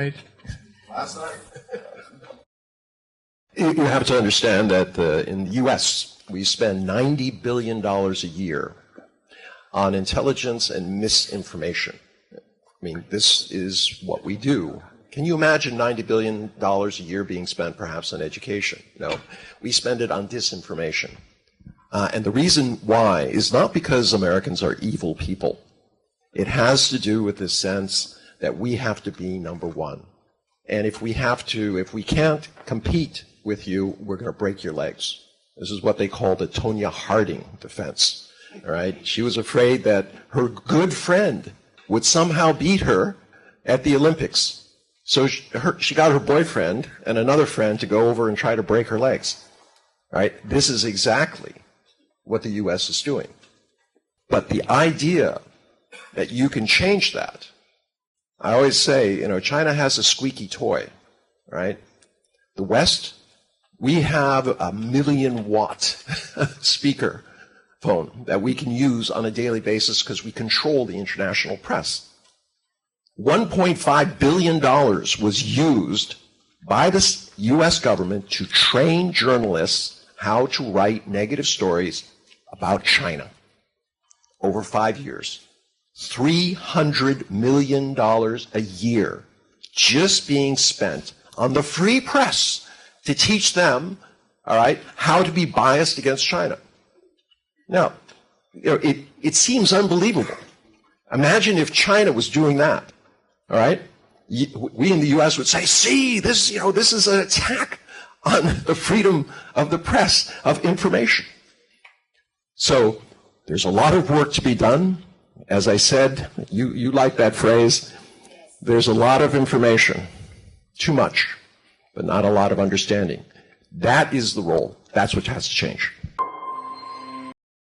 right? Last night. You have to understand that in the U.S., we spend $90 billion a year on intelligence and misinformation. I mean, this is what we do. Can you imagine $90 billion a year being spent perhaps on education? No. We spend it on disinformation. And the reason why is not because Americans are evil people. It has to do with this sense that we have to be number one. And if we can't compete with you, we're going to break your legs. This is what they call the Tonya Harding defense. All right? She was afraid that her good friend would somehow beat her at the Olympics. So she got her boyfriend and another friend to go over and try to break her legs. All right? This is exactly what the U.S. is doing. But the idea that you can change that, I always say, China has a squeaky toy, right? The West, we have a 1,000,000-watt speaker phone that we can use on a daily basis because we control the international press. $1.5 billion was used by the U.S. government to train journalists how to write negative stories about China over 5 years. $300 million a year just being spent on the free press to teach them, all right, how to be biased against China. Now, it seems unbelievable. Imagine if China was doing that, all right? We in the U.S. would say, see, this is an attack on the freedom of the press, of information. So there's a lot of work to be done. As I said, you like that phrase. There's a lot of information, too much, but not a lot of understanding. That is the role. That's what has to change.